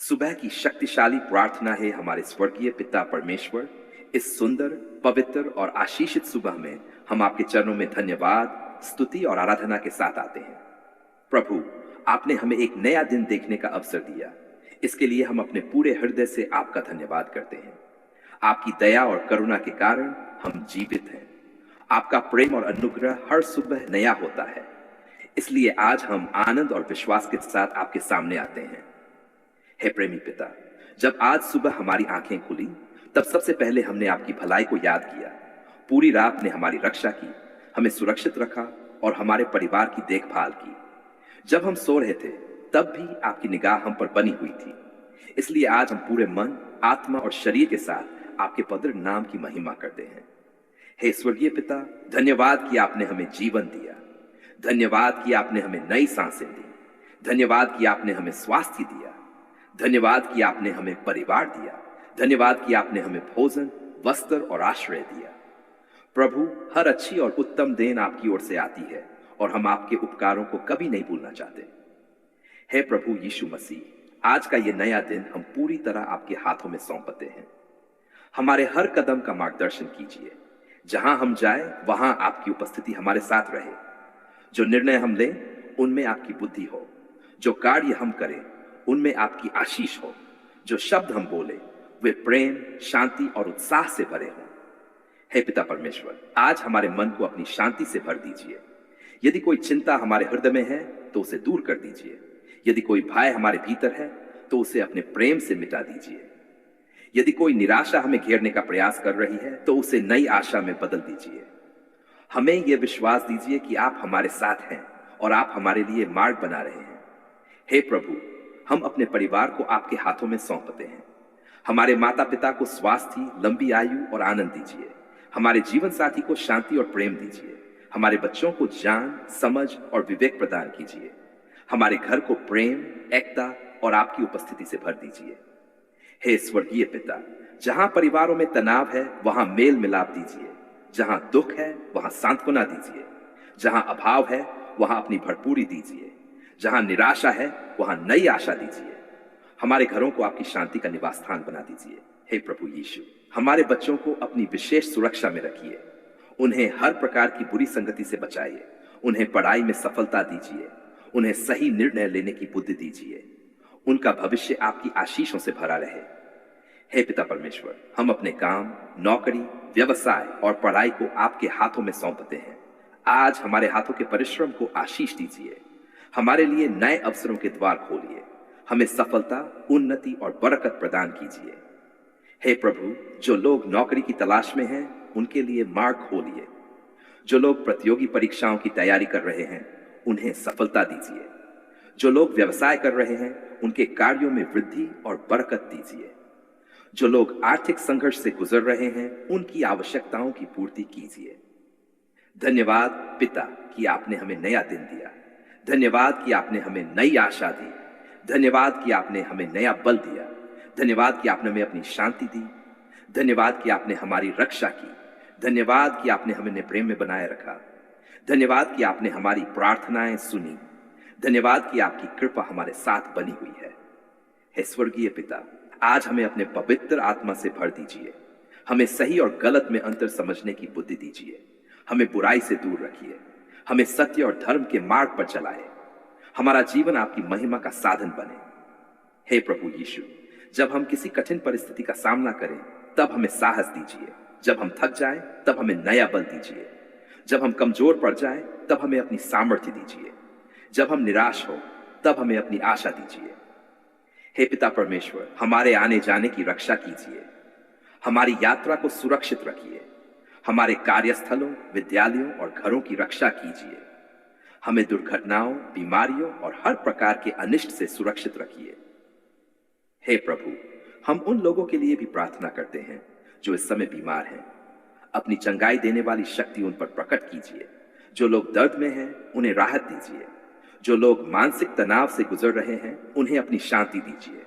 सुबह की शक्तिशाली प्रार्थना है हमारे स्वर्गीय पिता परमेश्वर। इस सुंदर, पवित्र और आशीषित सुबह में हम आपके चरणों में धन्यवाद, स्तुति और आराधना के साथ आते हैं। प्रभु, आपने हमें एक नया दिन देखने का अवसर दिया। इसके लिए हम अपने पूरे हृदय से आपका धन्यवाद करते हैं। आपकी दया और करुणा के कारण हम जीवित हैं। आपका प्रेम और अनुग्रह हर सुबह नया होता है। इसलिए आज हम आनंद और विश्वास के साथ आपके सामने आते हैं। हे प्रेमी पिता, जब आज सुबह हमारी आंखें खुली, तब सबसे पहले हमने आपकी भलाई को याद किया। पूरी रात ने हमारी रक्षा की, हमें सुरक्षित रखा और हमारे परिवार की देखभाल की। जब हम सो रहे थे, तब भी आपकी निगाह हम पर बनी हुई थी। इसलिए आज हम पूरे मन, आत्मा और शरीर के साथ आपके पवित्र नाम की महिमा करते हैं। हे स्वर्गीय पिता, धन्यवाद कि आपने हमें जीवन दिया। धन्यवाद कि आपने हमें नई सांसें दी। धन्यवाद कि आपने हमें स्वास्थ्य दिया। धन्यवाद कि आपने हमें परिवार दिया। धन्यवाद कि आपने हमें भोजन, वस्त्र और आश्रय दिया। प्रभु, हर अच्छी और उत्तम देन आपकी ओर से आती है और हम आपके उपकारों को कभी नहीं भूलना चाहते। हे प्रभु यीशु मसीह, आज का ये नया दिन हम पूरी तरह आपके हाथों में सौंपते हैं। हमारे हर कदम का मार्गदर्शन कीजिए। जहां हम जाए वहां आपकी उपस्थिति हमारे साथ रहे। जो निर्णय हम लें उनमें आपकी बुद्धि हो। जो कार्य हम करें उनमें आपकी आशीष हो। जो शब्द हम बोले वे प्रेम, शांति और उत्साह से भरे हों। हे पिता परमेश्वर, आज हमारे मन को अपनी शांति से भर दीजिए। यदि कोई चिंता हमारे हृदय में है तो उसे दूर कर दीजिए। यदि कोई भय हमारे भीतर है तो उसे अपने प्रेम से मिटा दीजिए। यदि कोई निराशा हमें घेरने का प्रयास कर रही है तो उसे नई आशा में बदल दीजिए। हमें यह विश्वास दीजिए कि आप हमारे साथ हैं और आप हमारे लिए मार्ग बना रहे हैं। हे प्रभु, हम अपने परिवार को आपके हाथों में सौंपते हैं। हमारे माता पिता को स्वास्थ्य, लंबी आयु और आनंद दीजिए। हमारे जीवन साथी को शांति और प्रेम दीजिए। हमारे बच्चों को ज्ञान, समझ और विवेक प्रदान कीजिए। हमारे घर को प्रेम, एकता और आपकी उपस्थिति से भर दीजिए। हे स्वर्गीय पिता, जहां परिवारों में तनाव है वहां मेल मिलाप दीजिए। जहां दुख है वहां सांत्वना दीजिए। जहां अभाव है वहां अपनी भरपूरी दीजिए। जहां निराशा है वहां नई आशा दीजिए। हमारे घरों को आपकी शांति का निवास स्थान बना दीजिए। हे प्रभु यीशु, हमारे बच्चों को अपनी विशेष सुरक्षा में रखिए। उन्हें हर प्रकार की बुरी संगति से बचाइए। उन्हें पढ़ाई में सफलता दीजिए। उन्हें सही निर्णय लेने की बुद्धि दीजिए। उनका भविष्य आपकी आशीषों से भरा रहे। हे पिता परमेश्वर, हम अपने काम, नौकरी, व्यवसाय और पढ़ाई को आपके हाथों में सौंपते हैं। आज हमारे हाथों के परिश्रम को आशीष दीजिए। हमारे लिए नए अवसरों के द्वार खोलिए। हमें सफलता, उन्नति और बरकत प्रदान कीजिए। हे प्रभु, जो लोग नौकरी की तलाश में हैं उनके लिए मार्ग खोलिए। जो लोग प्रतियोगी परीक्षाओं की तैयारी कर रहे हैं उन्हें सफलता दीजिए। जो लोग व्यवसाय कर रहे हैं उनके कार्यों में वृद्धि और बरकत दीजिए। जो लोग आर्थिक संघर्ष से गुजर रहे हैं उनकी आवश्यकताओं की पूर्ति कीजिए। धन्यवाद पिता कि आपने हमें नया दिन दिया। धन्यवाद कि आपने हमें नई आशा दी। धन्यवाद कि आपने हमें नया बल दिया। धन्यवाद कि आपने हमें अपनी शांति दी। धन्यवाद कि आपने हमारी रक्षा की। धन्यवाद कि आपने हमें प्रेम में बनाए रखा। धन्यवाद कि आपने हमारी प्रार्थनाएं सुनी। धन्यवाद कि आपकी कृपा हमारे साथ बनी हुई है। हे स्वर्गीय पिता, आज हमें अपने पवित्र आत्मा से भर दीजिए। हमें सही और गलत में अंतर समझने की बुद्धि दीजिए। हमें बुराई से दूर रखिए। हमें सत्य और धर्म के मार्ग पर चलाए। हमारा जीवन आपकी महिमा का साधन बने। हे प्रभु यीशु, जब हम किसी कठिन परिस्थिति का सामना करें तब हमें साहस दीजिए। जब हम थक जाएं तब हमें नया बल दीजिए। जब हम कमजोर पड़ जाएं तब हमें अपनी सामर्थ्य दीजिए। जब हम निराश हो तब हमें अपनी आशा दीजिए। हे पिता परमेश्वर, हमारे आने जाने की रक्षा कीजिए। हमारी यात्रा को सुरक्षित रखिए। हमारे कार्यस्थलों, विद्यालयों और घरों की रक्षा कीजिए। हमें दुर्घटनाओं, बीमारियों और हर प्रकार के अनिष्ट से सुरक्षित रखिए। हे प्रभु, हम उन लोगों के लिए भी प्रार्थना करते हैं जो इस समय बीमार हैं। अपनी चंगाई देने वाली शक्ति उन पर प्रकट कीजिए। जो लोग दर्द में हैं उन्हें राहत दीजिए। जो लोग मानसिक तनाव से गुजर रहे हैं उन्हें अपनी शांति दीजिए।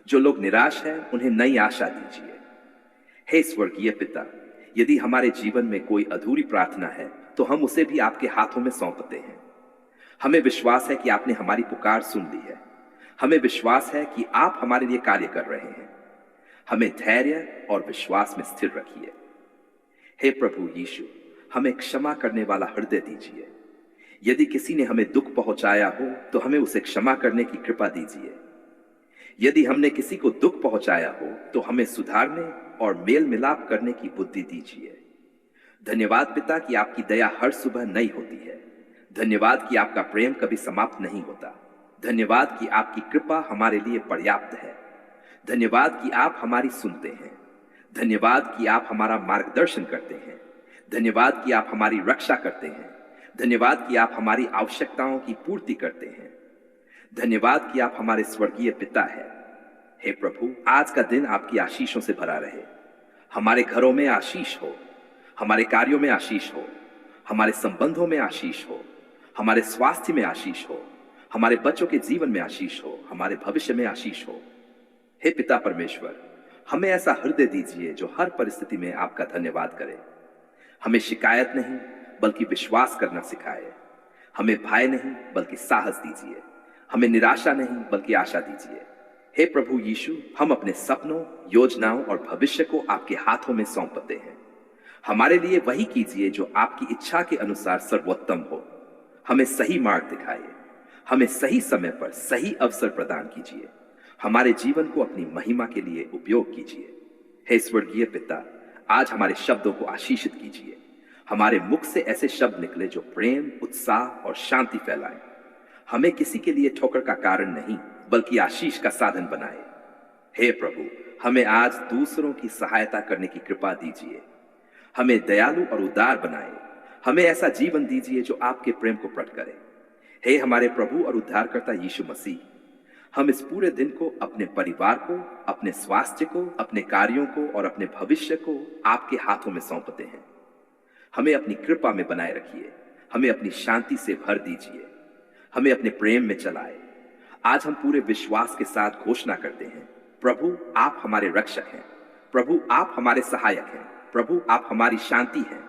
जो लोग निराश हैं उन्हें नई आशा दीजिए। हे स्वर्गीय पिता, यदि हमारे जीवन में कोई अधूरी प्रार्थना है तो हम उसे भी आपके हाथों में सौंपते हैं। हमें विश्वास है कि आपने हमारी पुकार सुन ली है। हमें विश्वास है कि आप हमारे लिए कार्य कर रहे हैं। हमें धैर्य और विश्वास में स्थिर रखिए। हे प्रभु यीशु, हमें क्षमा करने वाला हृदय दीजिए। यदि किसी ने हमें दुख पहुंचाया हो तो हमें उसे क्षमा करने की कृपा दीजिए। यदि हमने किसी को दुख पहुंचाया हो तो हमें सुधारने और मेल मिलाप करने की बुद्धि दीजिए। धन्यवाद पिता कि आपकी दया हर सुबह नई होती है। धन्यवाद कि आपका प्रेम कभी समाप्त नहीं होता। धन्यवाद कि आपकी कृपा हमारे लिए पर्याप्त है। धन्यवाद कि आप हमारी सुनते हैं। धन्यवाद कि आप हमारा मार्गदर्शन करते हैं। धन्यवाद कि आप हमारी रक्षा करते हैं। धन्यवाद कि आप हमारी आवश्यकताओं की पूर्ति करते हैं। धन्यवाद कि आप हमारे स्वर्गीय पिता हैं। हे प्रभु, आज का दिन आपकी आशीषों से भरा रहे। हमारे घरों में आशीष हो, हमारे कार्यों में आशीष हो, हमारे संबंधों में आशीष हो, हमारे स्वास्थ्य में आशीष हो, हमारे बच्चों के जीवन में आशीष हो, हमारे भविष्य में आशीष हो। हे पिता परमेश्वर, हमें ऐसा हृदय दीजिए जो हर परिस्थिति में आपका धन्यवाद करे। हमें शिकायत नहीं बल्कि विश्वास करना सिखाए। हमें भय नहीं बल्कि साहस दीजिए। हमें निराशा नहीं बल्कि आशा दीजिए। हे प्रभु यीशु, हम अपने सपनों, योजनाओं और भविष्य को आपके हाथों में सौंपते हैं। हमारे लिए वही कीजिए जो आपकी इच्छा के अनुसार सर्वोत्तम हो। हमें सही मार्ग दिखाइए। हमें सही समय पर सही अवसर प्रदान कीजिए। हमारे जीवन को अपनी महिमा के लिए उपयोग कीजिए। हे स्वर्गीय पिता, आज हमारे शब्दों को आशीषित कीजिए। हमारे मुख से ऐसे शब्द निकले जो प्रेम, उत्साह और शांति फैलाएं। हमें किसी के लिए ठोकर का कारण नहीं बल्कि आशीष का साधन बनाए। हे प्रभु, हमें आज दूसरों की सहायता करने की कृपा दीजिए। हमें दयालु और उदार बनाए। हमें ऐसा जीवन दीजिए जो आपके प्रेम को प्रकट करे। हे हमारे प्रभु और उद्धारकर्ता यीशु मसीह, हम इस पूरे दिन को, अपने परिवार को, अपने स्वास्थ्य को, अपने कार्यों को और अपने भविष्य को आपके हाथों में सौंपते हैं। हमें अपनी कृपा में बनाए रखिए। हमें अपनी शांति से भर दीजिए। हमें अपने प्रेम में चलाए। आज हम पूरे विश्वास के साथ घोषणा करते हैं, प्रभु आप हमारे रक्षक हैं। प्रभु आप हमारे सहायक हैं। प्रभु आप हमारी शांति हैं।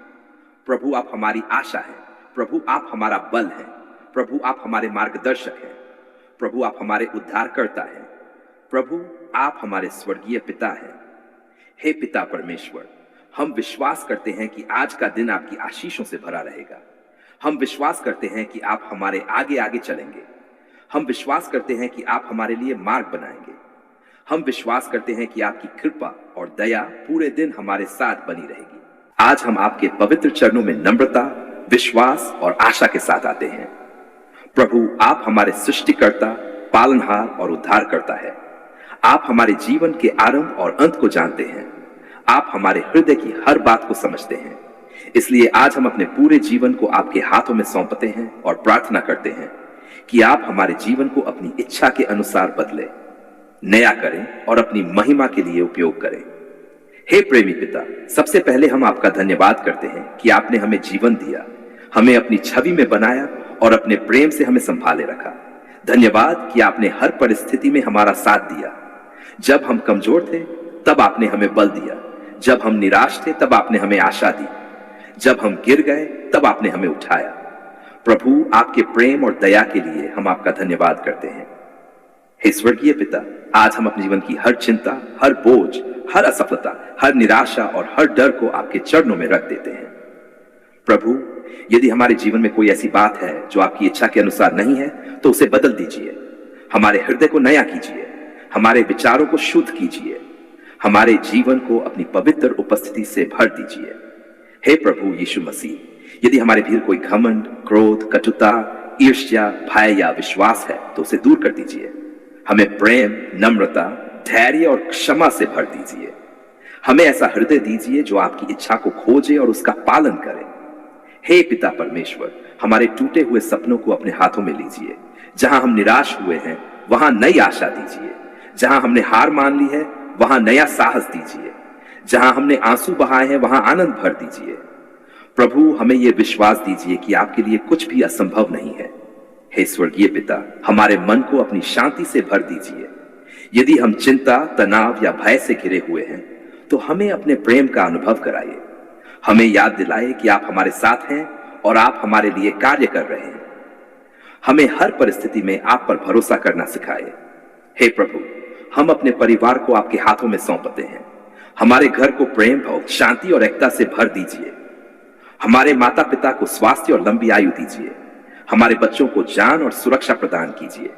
प्रभु आप हमारी आशा हैं। प्रभु आप हमारा बल हैं। प्रभु आप हमारे मार्गदर्शक हैं। प्रभु आप हमारे उद्धारकर्ता हैं। प्रभु आप हमारे स्वर्गीय पिता हैं। हे पिता परमेश्वर, हम विश्वास करते हैं कि आज का दिन आपकी आशीषों से भरा रहेगा। हम विश्वास करते हैं कि आप हमारे आगे आगे चलेंगे। हम विश्वास करते हैं कि आप हमारे लिए मार्ग बनाएंगे। हम विश्वास करते हैं कि आपकी कृपा और दया पूरे दिन हमारे साथ बनी रहेगी। आज हम आपके पवित्र चरणों में नम्रता, विश्वास और आशा के साथ आते हैं। प्रभु आप हमारे सृष्टिकर्ता, पालनहार और उद्धारकर्ता है। आप हमारे जीवन के आरंभ और अंत को जानते हैं। आप हमारे हृदय की हर बात को समझते हैं। इसलिए आज हम अपने पूरे जीवन को आपके हाथों में सौंपते हैं और प्रार्थना करते हैं कि आप हमारे जीवन को अपनी इच्छा के अनुसार बदले, नया करें और अपनी महिमा के लिए उपयोग करें। हे प्रेमी पिता, सबसे पहले हम आपका धन्यवाद करते हैं कि आपने हमें जीवन दिया, हमें अपनी छवि में बनाया और अपने प्रेम से हमें संभाले रखा। धन्यवाद कि आपने हर परिस्थिति में हमारा साथ दिया। जब हम कमजोर थे तब आपने हमें बल दिया। जब हम निराश थे तब आपने हमें आशा दी। जब हम गिर गए तब आपने हमें उठाया। प्रभु आपके प्रेम और दया के लिए हम आपका धन्यवाद करते हैं। हे स्वर्गीय पिता, आज हम अपने जीवन की हर चिंता, हर बोझ, हर असफलता, हर निराशा और हर डर को आपके चरणों में रख देते हैं। प्रभु, यदि हमारे जीवन में कोई ऐसी बात है जो आपकी इच्छा के अनुसार नहीं है तो उसे बदल दीजिए। हमारे हृदय को नया कीजिए। हमारे विचारों को शुद्ध कीजिए। हमारे जीवन को अपनी पवित्र उपस्थिति से भर दीजिए। हे प्रभु यीशु मसीह, यदि हमारे भीतर कोई घमंड, क्रोध, कटुता, ईर्ष्या, भय या विश्वास है तो उसे दूर कर दीजिए। हमें प्रेम, नम्रता, धैर्य और क्षमा से भर दीजिए। हमें ऐसा हृदय दीजिए जो आपकी इच्छा को खोजे और उसका पालन करे। हे पिता परमेश्वर, हमारे टूटे हुए सपनों को अपने हाथों में लीजिए। जहां हम निराश हुए हैं वहां नई आशा दीजिए। जहां हमने हार मान ली है वहां नया साहस दीजिए। जहां हमने आंसू बहाए हैं वहां आनंद भर दीजिए। प्रभु, हमें यह विश्वास दीजिए कि आपके लिए कुछ भी असंभव नहीं है। हे स्वर्गीय पिता, हमारे मन को अपनी शांति से भर दीजिए। यदि हम चिंता, तनाव या भय से घिरे हुए हैं तो हमें अपने प्रेम का अनुभव कराइए। हमें याद दिलाए कि आप हमारे साथ हैं और आप हमारे लिए कार्य कर रहे हैं। हमें हर परिस्थिति में आप पर भरोसा करना सिखाए। हे प्रभु, हम अपने परिवार को आपके हाथों में सौंपते हैं। हमारे घर को प्रेम और शांति और एकता से भर दीजिए। हमारे माता पिता को स्वास्थ्य और लंबी आयु दीजिए। हमारे बच्चों को जान और सुरक्षा प्रदान कीजिए।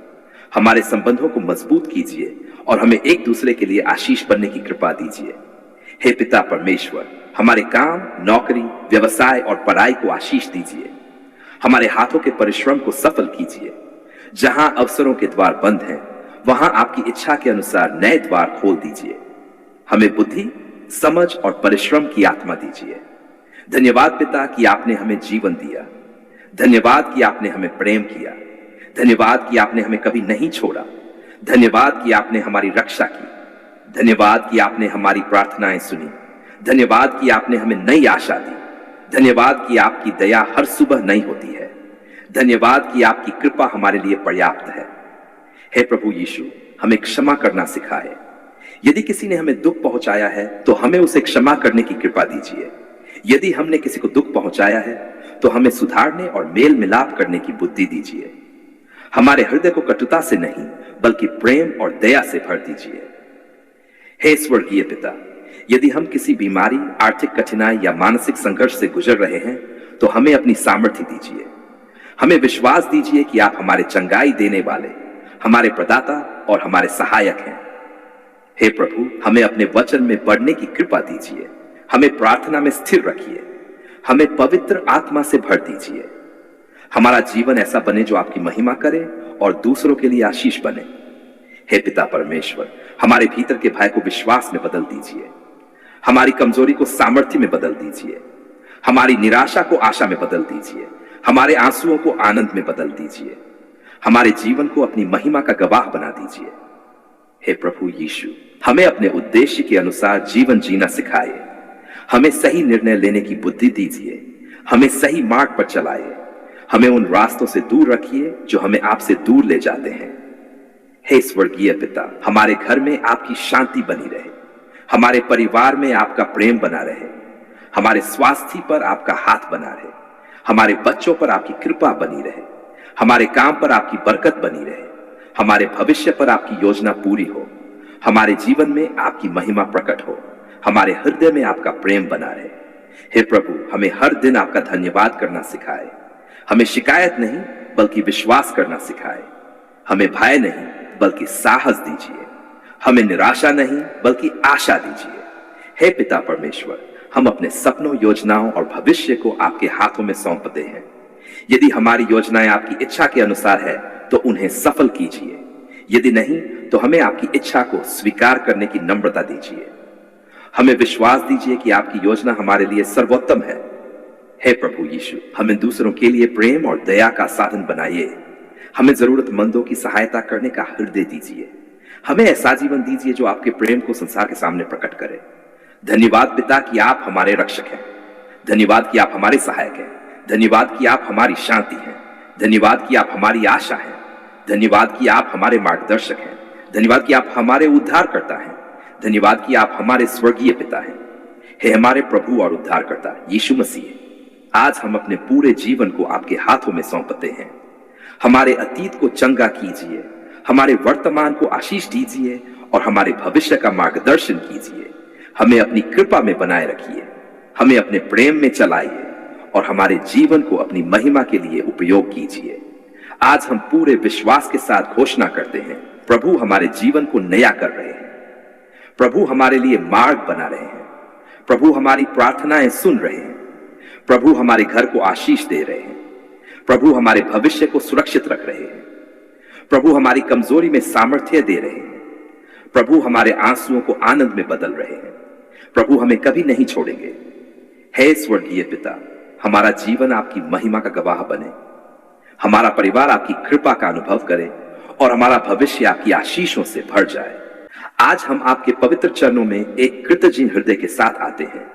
हमारे संबंधों को मजबूत कीजिए और हमें एक दूसरे के लिए आशीष बनने की कृपा दीजिए। हे पिता परमेश्वर, हमारे काम, नौकरी, व्यवसाय और पढ़ाई को आशीष दीजिए। हमारे हाथों के परिश्रम को सफल कीजिए। जहां अवसरों के द्वार बंद हैं, वहां आपकी इच्छा के अनुसार नए द्वार खोल दीजिए। हमें बुद्धि, समझ और परिश्रम की आत्मा दीजिए। धन्यवाद पिता कि आपने हमें जीवन दिया। धन्यवाद कि आपने हमें प्रेम किया। धन्यवाद कि आपने हमें कभी नहीं छोड़ा। धन्यवाद कि आपने हमारी रक्षा की। धन्यवाद कि आपने हमारी प्रार्थनाएं सुनी। धन्यवाद कि आपने हमें नई आशा दी। धन्यवाद कि आपकी दया हर सुबह नई होती है। धन्यवाद कि आपकी कृपा हमारे लिए पर्याप्त है। हे प्रभु यीशु, हमें क्षमा करना सिखाए। यदि किसी ने हमें दुख पहुंचाया है तो हमें उसे क्षमा करने की कृपा दीजिए। यदि हमने किसी को दुख पहुंचाया है तो हमें सुधारने और मेल मिलाप करने की बुद्धि दीजिए। हमारे हृदय को कटुता से नहीं बल्कि प्रेम और दया से भर दीजिए। हे स्वर्गीय पिता, यदि हम किसी बीमारी, आर्थिक कठिनाई या मानसिक संघर्ष से गुजर रहे हैं तो हमें अपनी सामर्थ्य दीजिए। हमें विश्वास दीजिए कि आप हमारे चंगाई देने वाले, हमारे प्रदाता और हमारे सहायक हैं। हे प्रभु, हमें अपने वचन में बढ़ने की कृपा दीजिए। हमें प्रार्थना में स्थिर रखिए। हमें पवित्र आत्मा से भर दीजिए। हमारा जीवन ऐसा बने जो आपकी महिमा करे और दूसरों के लिए आशीष बने। हे पिता परमेश्वर, हमारे भीतर के भय को विश्वास में बदल दीजिए। हमारी कमजोरी को सामर्थ्य में बदल दीजिए। हमारी निराशा को आशा में बदल दीजिए। हमारे आंसुओं को आनंद में बदल दीजिए। हमारे जीवन को अपनी महिमा का गवाह बना दीजिए। हे प्रभु यीशु, हमें अपने उद्देश्य के अनुसार जीवन जीना सिखाए। हमें सही निर्णय लेने की बुद्धि दीजिए। हमें सही मार्ग पर चलाए। हमें उन रास्तों से दूर रखिए जो हमें आपसे दूर ले जाते हैं। हे स्वर्गीय पिता, हमारे घर में आपकी शांति बनी रहे। हमारे परिवार में आपका प्रेम बना रहे। हमारे स्वास्थ्य पर आपका हाथ बना रहे। हमारे बच्चों पर आपकी कृपा बनी रहे। हमारे काम पर आपकी बरकत बनी रहे। हमारे भविष्य पर आपकी योजना पूरी हो। हमारे जीवन में आपकी महिमा प्रकट हो। हमारे हृदय में आपका प्रेम बना रहे। हे प्रभु, हमें हर दिन आपका धन्यवाद करना सिखाए। हमें शिकायत नहीं बल्कि विश्वास करना सिखाए। हमें भय नहीं बल्कि साहस दीजिए। हमें निराशा नहीं बल्कि आशा दीजिए। हे पिता परमेश्वर, हम अपने सपनों, योजनाओं और भविष्य को आपके हाथों में सौंपते हैं। यदि हमारी योजनाएं आपकी इच्छा के अनुसार है तो उन्हें सफल कीजिए। यदि नहीं तो हमें आपकी इच्छा को स्वीकार करने की नम्रता दीजिए। हमें विश्वास दीजिए कि आपकी योजना हमारे लिए सर्वोत्तम है। हे प्रभु यीशु, हमें दूसरों के लिए प्रेम और दया का साधन बनाइए। हमें जरूरतमंदों की सहायता करने का हृदय दीजिए। हमें ऐसा जीवन दीजिए जो आपके प्रेम को संसार के सामने प्रकट करे। धन्यवाद पिता कि आप हमारे रक्षक हैं। धन्यवाद कि आप हमारे सहायक हैं। धन्यवाद कि आप हमारी शांति हैं। धन्यवाद कि आप हमारी आशा हैं। धन्यवाद कि आप हमारे मार्गदर्शक हैं। धन्यवाद कि आप हमारे उद्धारकर्ता हैं। धन्यवाद कि आप हमारे स्वर्गीय पिता हैं। हे हमारे प्रभु और उद्धारकर्ता यीशु मसीह, आज हम अपने पूरे जीवन को आपके हाथों में सौंपते हैं। हमारे अतीत को चंगा कीजिए। हमारे वर्तमान को आशीष दीजिए और हमारे भविष्य का मार्गदर्शन कीजिए। हमें अपनी कृपा में बनाए रखिए। हमें अपने प्रेम में चलाइए और हमारे जीवन को अपनी महिमा के लिए उपयोग कीजिए। आज हम पूरे विश्वास के साथ घोषणा करते हैं, प्रभु हमारे जीवन को नया कर रहे हैं। प्रभु हमारे लिए मार्ग बना रहे हैं। प्रभु हमारी प्रार्थनाएं सुन रहे हैं। प्रभु हमारे घर को आशीष दे रहे हैं। प्रभु हमारे भविष्य को सुरक्षित रख रहे हैं। प्रभु हमारी कमजोरी में सामर्थ्य दे रहे हैं। प्रभु हमारे आंसुओं को आनंद में बदल रहे हैं। प्रभु हमें कभी नहीं छोड़ेंगे। हे स्वर्गीय पिता, हमारा जीवन आपकी महिमा का गवाह बने। हमारा परिवार आपकी कृपा का अनुभव करे और हमारा भविष्य आपकी आशीषों से भर जाए। आज हम आपके पवित्र चरणों में एक कृतज्ञ हृदय के साथ आते हैं।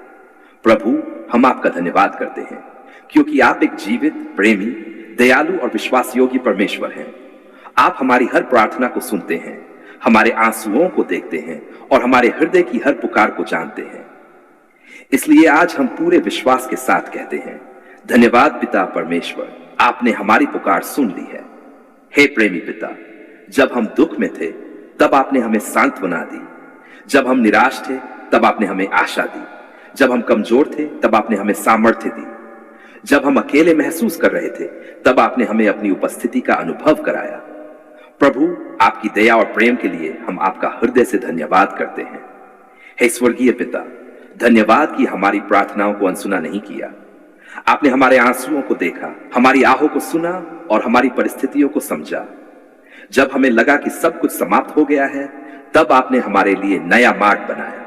प्रभु, हम आपका धन्यवाद करते हैं क्योंकि आप एक जीवित, प्रेमी, दयालु और विश्वास योग्य परमेश्वर हैं। आप हमारी हर प्रार्थना को सुनते हैं, हमारे आंसुओं को देखते हैं और हमारे हृदय की हर पुकार को जानते हैं। इसलिए आज हम पूरे विश्वास के साथ कहते हैं, धन्यवाद पिता परमेश्वर, आपने हमारी पुकार सुन ली है। हे प्रेमी पिता, जब हम दुख में थे तब आपने हमें सांत्वना दी। जब हम निराश थे तब आपने हमें आशा दी। जब हम कमजोर थे तब आपने हमें सामर्थ्य दी। जब हम अकेले महसूस कर रहे थे तब आपने हमें अपनी उपस्थिति का अनुभव कराया। प्रभु, आपकी दया और प्रेम के लिए हम आपका हृदय से धन्यवाद करते हैं। हे स्वर्गीय पिता, धन्यवाद कि हमारी प्रार्थनाओं को अनसुना नहीं किया। आपने हमारे आंसुओं को देखा, हमारी आहों को सुना और हमारी परिस्थितियों को समझा। जब हमें लगा कि सब कुछ समाप्त हो गया है, तब आपने हमारे लिए नया मार्ग बनाया।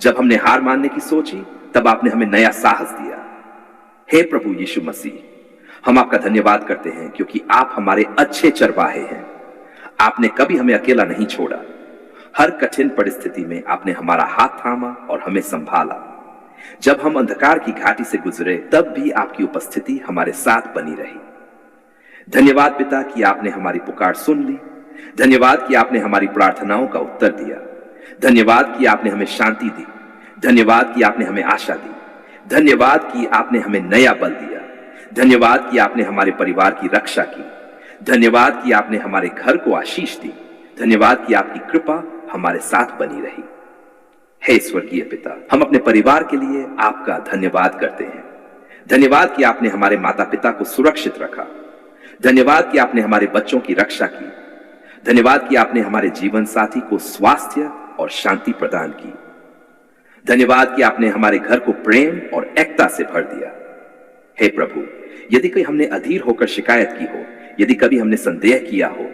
जब हमने हार मानने की सोची, तब आपने हमें नया साहस दिया। हे प्रभु यीशु मसीह, हम आपका धन्यवाद करते हैं क्योंकि आप हमारे अच्छे चरवाहे हैं। आपने कभी हमें अकेला नहीं छोड़ा। हर कठिन परिस्थिति में आपने हमारा हाथ थामा और हमें संभाला। जब हम अंधकार की घाटी से गुजरे, तब भी आपकी उपस्थिति हमारे साथ बनी रही। धन्यवाद पिता कि आपने हमारी पुकार सुन ली। धन्यवाद कि आपने हमारी प्रार्थनाओं का उत्तर दिया। धन्यवाद कि आपने हमें शांति दी। धन्यवाद कि आपने हमें आशा दी। धन्यवाद कि आपने हमें नया बल दिया। धन्यवाद कि आपने हमारे परिवार की रक्षा की। धन्यवाद कि आपने हमारे घर को आशीष दी। धन्यवाद कि आपकी कृपा हमारे साथ बनी रही। हे स्वर्गीय पिता, हम अपने परिवार के लिए आपका धन्यवाद करते हैं। धन्यवाद कि आपने हमारे माता पिता को सुरक्षित रखा। धन्यवाद कि आपने हमारे बच्चों की रक्षा की। धन्यवाद कि आपने हमारे जीवन साथी को स्वास्थ्य और शांति प्रदान की। धन्यवाद कि आपने हमारे घर को प्रेम और एकता से भर दिया। हे प्रभु, यदि कोई हमने अधीर होकर शिकायत की हो, यदि कभी हमने संदेह किया हो,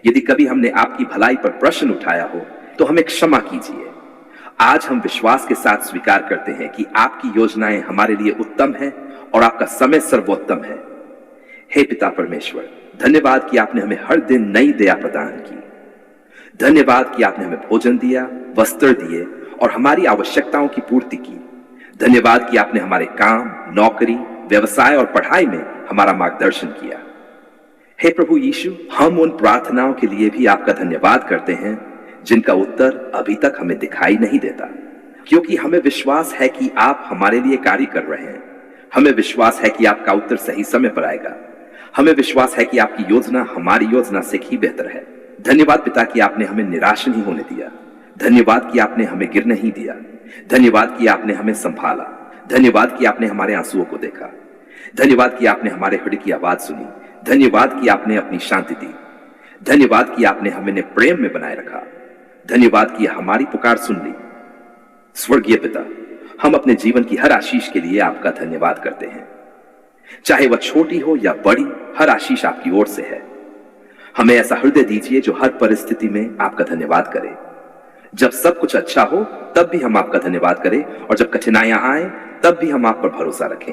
यदि कभी हमने आपकी भलाई पर प्रश्न उठाया हो, तो हमें क्षमा कीजिए। आज हम विश्वास के साथ स्वीकार करते हैं कि आपकी योजनाएं हमारे लिए उत्तम है और आपका समय सर्वोत्तम है। हे पिता परमेश्वर, धन्यवाद कि आपने हमें हर दिन नई दया प्रदान की। धन्यवाद कि आपने हमें भोजन दिया, वस्त्र दिए और हमारी आवश्यकताओं की पूर्ति की। धन्यवाद कि आपने हमारे काम, नौकरी, व्यवसाय और पढ़ाई में हमारा मार्गदर्शन किया। हे प्रभु यीशु, हम उन प्रार्थनाओं के लिए भी आपका धन्यवाद करते हैं जिनका उत्तर अभी तक हमें दिखाई नहीं देता, क्योंकि हमें विश्वास है कि आप हमारे लिए कार्य कर रहे हैं। हमें विश्वास है कि आपका उत्तर सही समय पर आएगा। हमें विश्वास है कि आपकी योजना हमारी योजना से ही बेहतर है। धन्यवाद पिता कि आपने हमें निराश नहीं होने दिया। धन्यवाद कि आपने हमें गिर नहीं दिया। धन्यवाद कि आपने हमें संभाला। धन्यवाद कि आपने हमारे आंसुओं को देखा। धन्यवाद कि आपने हमारे हृदय की आवाज सुनी। धन्यवाद कि आपने अपनी शांति दी। धन्यवाद कि आपने हमें प्रेम में बनाए रखा। धन्यवाद कि हमारी पुकार सुन ली। स्वर्गीय पिता, हम अपने जीवन की हर आशीष के लिए आपका धन्यवाद करते हैं। चाहे वह छोटी हो या बड़ी, हर आशीष आपकी ओर से है। हमें ऐसा हृदय दीजिए जो हर परिस्थिति में आपका धन्यवाद करे। जब सब कुछ अच्छा हो तब भी हम आपका धन्यवाद करें, और जब कठिनाइयां आए तब भी हम आप पर भरोसा रखें।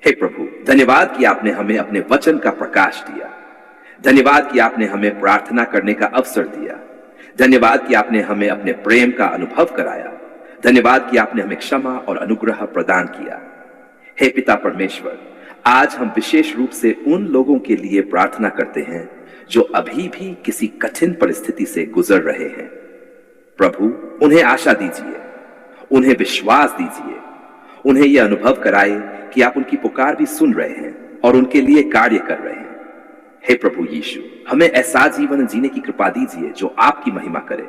हे प्रभु, धन्यवाद कि आपने हमें अपने वचन का प्रकाश दिया। धन्यवाद कि आपने हमें प्रार्थना करने का अवसर दिया। धन्यवाद कि आपने हमें अपने प्रेम का अनुभव कराया। धन्यवाद कि आपने हमें क्षमा और अनुग्रह प्रदान किया। हे पिता परमेश्वर, आज हम विशेष रूप से उन लोगों के लिए प्रार्थना करते हैं जो अभी भी किसी कठिन परिस्थिति से गुजर रहे हैं। प्रभु, उन्हें आशा दीजिए, उन्हें विश्वास दीजिए, उन्हें यह अनुभव कराए कि आप उनकी पुकार भी सुन रहे हैं और उनके लिए कार्य कर रहे हैं। हे प्रभु यीशु, हमें ऐसा जीवन जीने की कृपा दीजिए जो आपकी महिमा करे।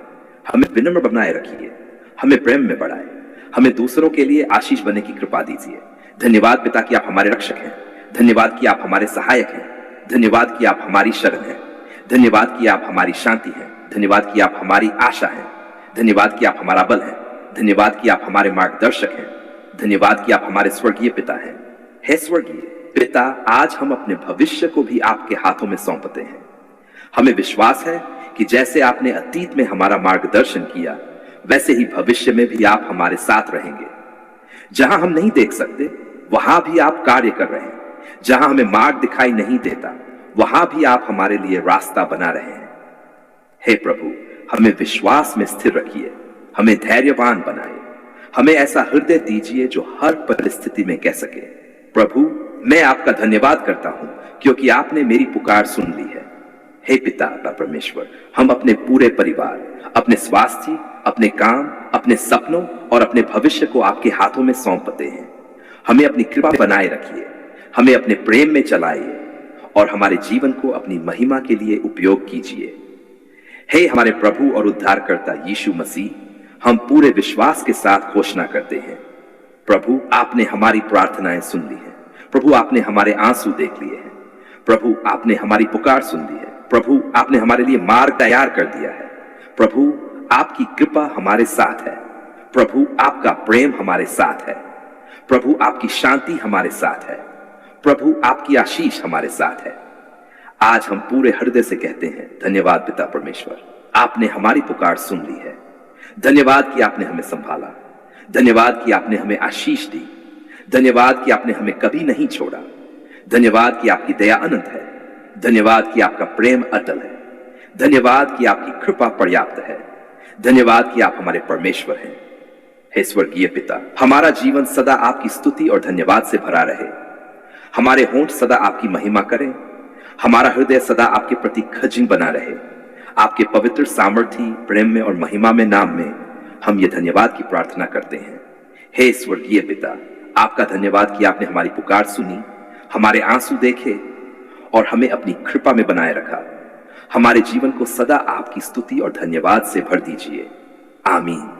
हमें विनम्र बनाए रखिए, हमें प्रेम में बढ़ाए, हमें दूसरों के लिए आशीष बनने की कृपा दीजिए। धन्यवाद पिता कि आप हमारे रक्षक हैं। धन्यवाद कि आप हमारे सहायक हैं। धन्यवाद कि आप हमारी शरण हैं। धन्यवाद कि आप हमारी शांति हैं। धन्यवाद कि आप हमारी आशा हैं। धन्यवाद कि आप हमारा बल हैं। धन्यवाद कि आप हमारे मार्गदर्शक हैं। धन्यवाद कि आप हमारे स्वर्गीय पिता हैं। हे स्वर्गीय पिता, आज हम अपने भविष्य को भी आपके हाथों में सौंपते हैं। हमें विश्वास है कि जैसे आपने अतीत में हमारा मार्गदर्शन किया, वैसे ही भविष्य में भी आप हमारे साथ रहेंगे। जहां हम नहीं देख सकते, वहां भी आप कार्य कर रहे हैं। जहां हमें मार्ग दिखाई नहीं देता, वहां भी आप हमारे लिए रास्ता बना रहे हैं। हे प्रभु, हमें विश्वास में स्थिर रखिए, हमें धैर्यवान बनाए, हमें ऐसा हृदय दीजिए जो हर परिस्थिति में कह सके, प्रभु मैं आपका धन्यवाद करता हूं क्योंकि आपने मेरी पुकार सुन ली है। हे पिता परमेश्वर, हम अपने पूरे परिवार, अपने स्वास्थ्य, अपने काम, अपने सपनों और अपने भविष्य को आपके हाथों में सौंपते हैं। हमें अपनी कृपा बनाए रखिए, हमें अपने प्रेम में चलाइए और हमारे जीवन को अपनी महिमा के लिए उपयोग कीजिए। हे हमारे प्रभु और उद्धारकर्ता यीशु मसीह, हम पूरे विश्वास के साथ घोषणा करते हैं, प्रभु आपने हमारी प्रार्थनाएं सुन ली हैं। प्रभु आपने हमारे आंसू देख लिए हैं। प्रभु आपने हमारी पुकार सुन ली है। प्रभु आपने हमारे लिए मार्ग तैयार कर दिया है। प्रभु आपकी कृपा हमारे साथ है। प्रभु आपका प्रेम हमारे साथ है। प्रभु आपकी शांति हमारे साथ है। प्रभु आपकी आशीष हमारे साथ है। आज हम पूरे हृदय से कहते हैं, धन्यवाद पिता परमेश्वर, आपने हमारी पुकार सुन ली है। धन्यवाद कि आपने हमें संभाला। धन्यवाद कि आपने हमें आशीष दी। धन्यवाद कि आपने हमें कभी नहीं छोड़ा। धन्यवाद कि आपकी दया अनंत है। धन्यवाद कि आपका प्रेम अटल है। धन्यवाद कि आपकी कृपा पर्याप्त है। धन्यवाद कि आप हमारे परमेश्वर हैं। हे स्वर्गीय पिता, हमारा जीवन सदा आपकी स्तुति और धन्यवाद से भरा रहे। हमारे होंठ सदा आपकी महिमा करें। हमारा हृदय सदा आपके प्रति खजिन बना रहे। आपके पवित्र सामर्थी प्रेम में और महिमा में नाम में हम ये धन्यवाद की प्रार्थना करते हैं। हे स्वर्गीय पिता, आपका धन्यवाद कि आपने हमारी पुकार सुनी, हमारे आंसू देखे और हमें अपनी कृपा में बनाए रखा। हमारे जीवन को सदा आपकी स्तुति और धन्यवाद से भर दीजिए। आमीन।